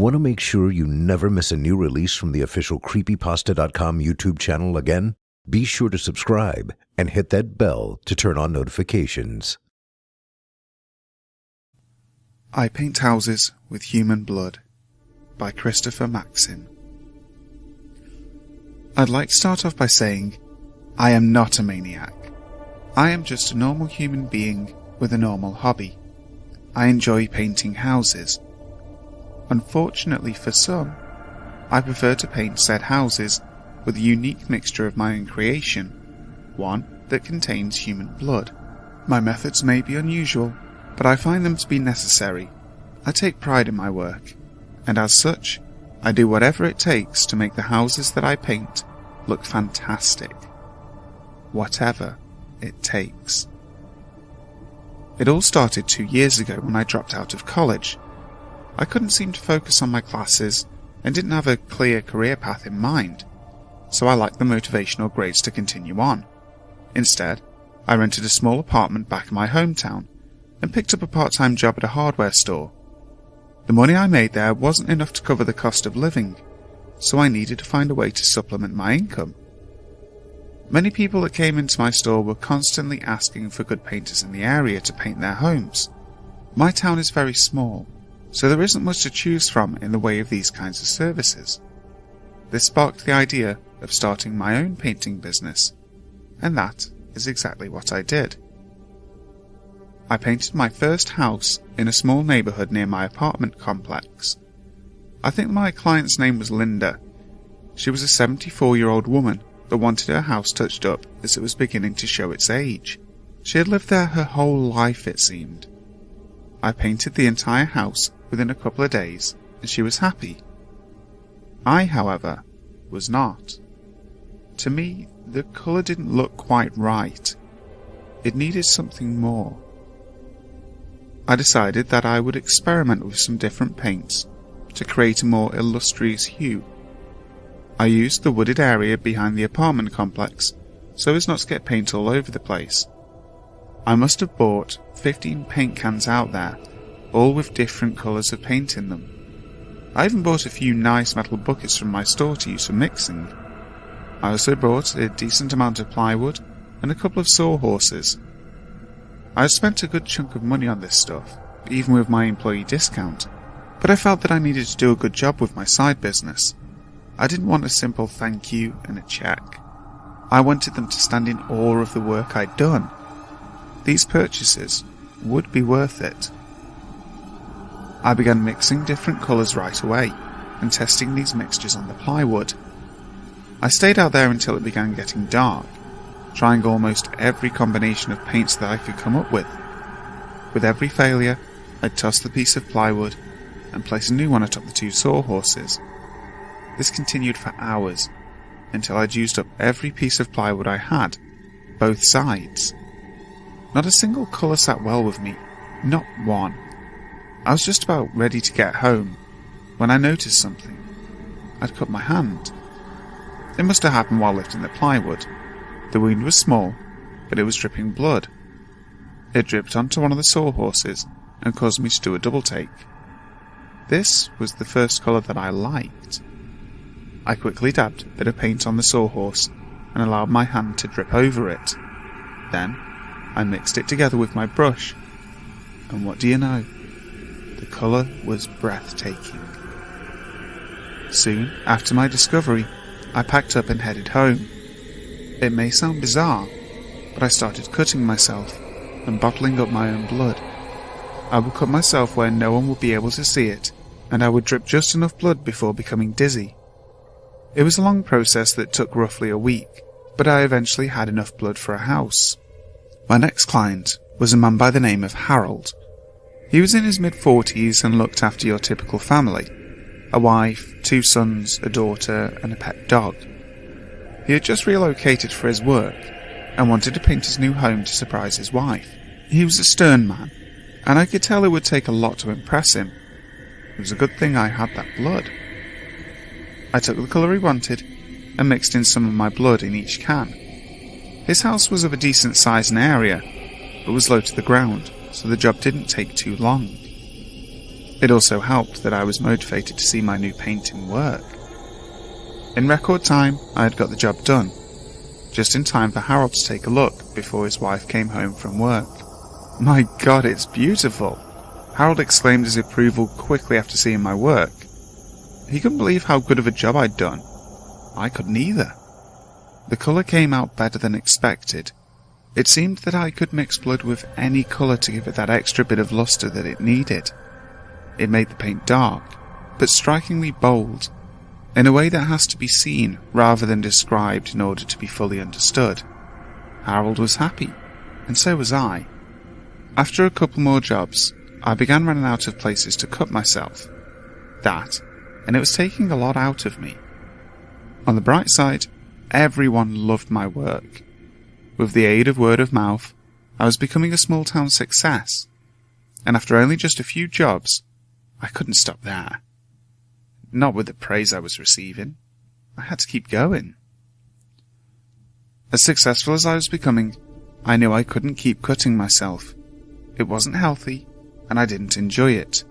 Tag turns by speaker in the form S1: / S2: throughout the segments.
S1: Want to make sure you never miss a new release from the official Creepypasta.com YouTube channel again? Be sure to subscribe and hit that bell to turn on notifications.
S2: I Paint Houses with Human Blood by Christopher Maxim. I'd like to start off by saying, I am not a maniac. I am just a normal human being with a normal hobby. I enjoy painting houses. Unfortunately for some, I prefer to paint said houses with a unique mixture of my own creation, one that contains human blood. My methods may be unusual, but I find them to be necessary. I take pride in my work, and as such, I do whatever it takes to make the houses that I paint look fantastic. Whatever it takes. It all started 2 years ago when I dropped out of college. I couldn't seem to focus on my classes and didn't have a clear career path in mind, so I lacked the motivational grades to continue on. Instead, I rented a small apartment back in my hometown and picked up a part-time job at a hardware store. The money I made there wasn't enough to cover the cost of living, so I needed to find a way to supplement my income. Many people that came into my store were constantly asking for good painters in the area to paint their homes. My town is very small, so there isn't much to choose from in the way of these kinds of services. This sparked the idea of starting my own painting business, and that is exactly what I did. I painted my first house in a small neighbourhood near my apartment complex. I think my client's name was Linda. She was a 74-year-old woman that wanted her house touched up as it was beginning to show its age. She had lived there her whole life, it seemed. I painted the entire house within a couple of days, and she was happy. I, however, was not. To me, the colour didn't look quite right. It needed something more. I decided that I would experiment with some different paints to create a more illustrious hue. I used the wooded area behind the apartment complex so as not to get paint all over the place. I must have bought 15 paint cans out there, all with different colours of paint in them. I even bought a few nice metal buckets from my store to use for mixing. I also bought a decent amount of plywood and a couple of sawhorses. I had spent a good chunk of money on this stuff, even with my employee discount, but I felt that I needed to do a good job with my side business. I didn't want a simple thank you and a check. I wanted them to stand in awe of the work I'd done. These purchases would be worth it. I began mixing different colours right away, and testing these mixtures on the plywood. I stayed out there until it began getting dark, trying almost every combination of paints that I could come up with. With every failure, I'd toss the piece of plywood and place a new one atop the two sawhorses. This continued for hours, until I'd used up every piece of plywood I had, both sides. Not a single colour sat well with me, not one. I was just about ready to get home, when I noticed something. I'd cut my hand. It must have happened while lifting the plywood. The wound was small, but it was dripping blood. It dripped onto one of the sawhorses and caused me to do a double take. This was the first colour that I liked. I quickly dabbed a bit of paint on the sawhorse and allowed my hand to drip over it. Then, I mixed it together with my brush, and what do you know? The colour was breathtaking. Soon after my discovery, I packed up and headed home. It may sound bizarre, but I started cutting myself and bottling up my own blood. I would cut myself where no one would be able to see it, and I would drip just enough blood before becoming dizzy. It was a long process that took roughly a week, but I eventually had enough blood for a house. My next client was a man by the name of Harold. He was in his mid-40s and looked after your typical family. A wife, 2 sons, a daughter, and a pet dog. He had just relocated for his work, and wanted to paint his new home to surprise his wife. He was a stern man, and I could tell it would take a lot to impress him. It was a good thing I had that blood. I took the colour he wanted, and mixed in some of my blood in each can. His house was of a decent size and area, but was low to the ground, so the job didn't take too long. It also helped that I was motivated to see my new painting work. In record time, I had got the job done, just in time for Harold to take a look before his wife came home from work. "My God, it's beautiful!" Harold exclaimed his approval quickly after seeing my work. He couldn't believe how good of a job I'd done. I couldn't either. The colour came out better than expected. It seemed that I could mix blood with any colour to give it that extra bit of lustre that it needed. It made the paint dark, but strikingly bold, in a way that has to be seen rather than described in order to be fully understood. Harold was happy, and so was I. After a couple more jobs, I began running out of places to cut myself. And it was taking a lot out of me. On the bright side, everyone loved my work. With the aid of word of mouth, I was becoming a small-town success, and after only just a few jobs, I couldn't stop there. Not with the praise I was receiving. I had to keep going. As successful as I was becoming, I knew I couldn't keep cutting myself. It wasn't healthy, and I didn't enjoy it.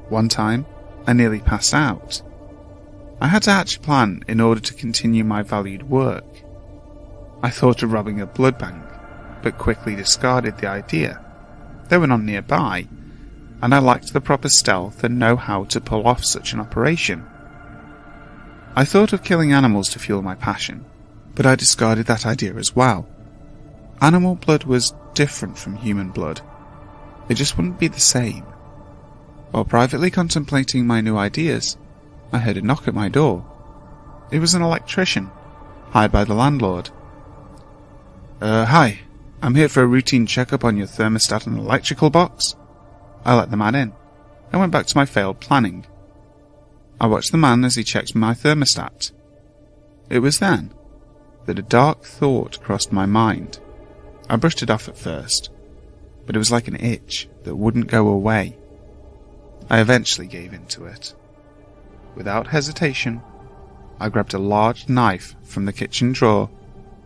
S2: One time, I nearly passed out. I had to hatch a plan in order to continue my valued work. I thought of robbing a blood bank, but quickly discarded the idea. There were none nearby, and I lacked the proper stealth and know-how to pull off such an operation. I thought of killing animals to fuel my passion, but I discarded that idea as well. Animal blood was different from human blood. It just wouldn't be the same. While privately contemplating my new ideas, I heard a knock at my door. It was an electrician, hired by the landlord. Hi, I'm here for a routine checkup on your thermostat and electrical box." I let the man in, and went back to my failed planning. I watched the man as he checked my thermostat. It was then that a dark thought crossed my mind. I brushed it off at first, but it was like an itch that wouldn't go away. I eventually gave in to it. Without hesitation, I grabbed a large knife from the kitchen drawer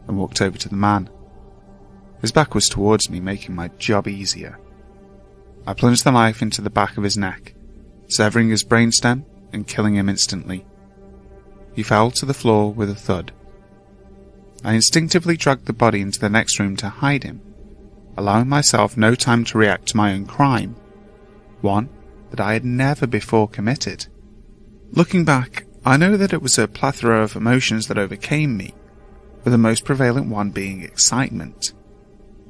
S2: and walked over to the man. His back was towards me, making my job easier. I plunged the knife into the back of his neck, severing his brainstem and killing him instantly. He fell to the floor with a thud. I instinctively dragged the body into the next room to hide him, allowing myself no time to react to my own crime, one that I had never before committed. Looking back, I know that it was a plethora of emotions that overcame me, with the most prevalent one being excitement.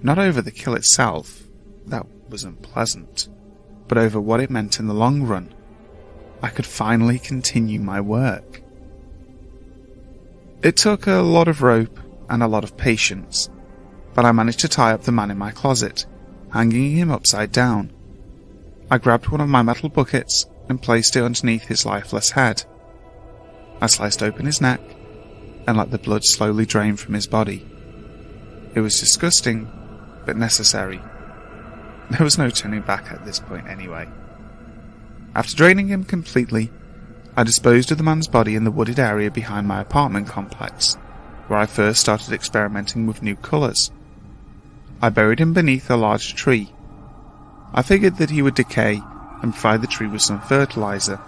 S2: Not over the kill itself, that was unpleasant, but over what it meant in the long run. I could finally continue my work. It took a lot of rope and a lot of patience, but I managed to tie up the man in my closet, hanging him upside down. I grabbed one of my metal buckets and placed it underneath his lifeless head. I sliced open his neck and let the blood slowly drain from his body. It was disgusting, but necessary. There was no turning back at this point anyway. After draining him completely, I disposed of the man's body in the wooded area behind my apartment complex, where I first started experimenting with new colours. I buried him beneath a large tree. I figured that he would decay and provide the tree with some fertilizer,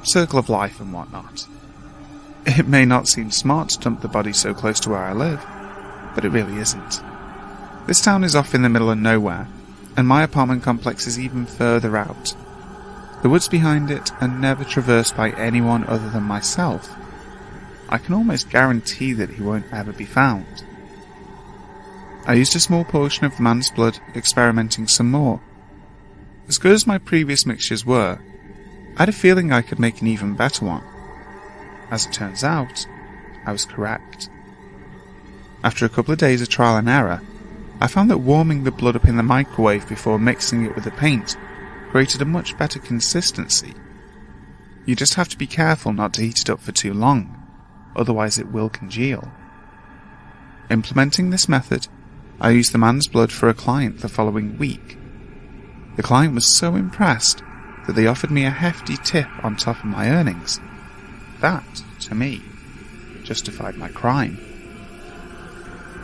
S2: circle of life and whatnot. It may not seem smart to dump the body so close to where I live, but it really isn't. This town is off in the middle of nowhere, and my apartment complex is even further out. The woods behind it are never traversed by anyone other than myself. I can almost guarantee that he won't ever be found. I used a small portion of the man's blood, experimenting some more. As good as my previous mixtures were, I had a feeling I could make an even better one. As it turns out, I was correct. After a couple of days of trial and error, I found that warming the blood up in the microwave before mixing it with the paint created a much better consistency. You just have to be careful not to heat it up for too long, otherwise it will congeal. Implementing this method, I used the man's blood for a client the following week. The client was so impressed that they offered me a hefty tip on top of my earnings. That, to me, justified my crime.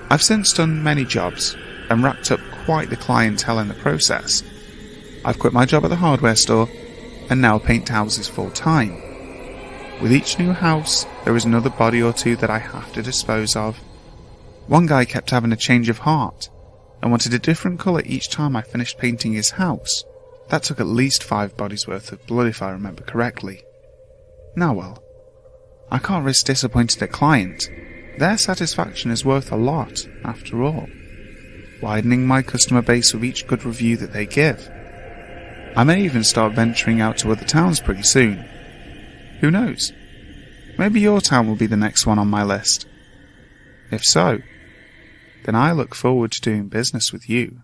S2: I've since done many jobs and racked up quite the clientele in the process. I've quit my job at the hardware store and now paint houses full time. With each new house, there is another body or two that I have to dispose of. One guy kept having a change of heart, and wanted a different colour each time I finished painting his house. That took at least 5 bodies worth of blood if I remember correctly. Now well, I can't risk disappointing a client. Their satisfaction is worth a lot, after all. Widening my customer base with each good review that they give. I may even start venturing out to other towns pretty soon. Who knows? Maybe your town will be the next one on my list. If so, then I look forward to doing business with you.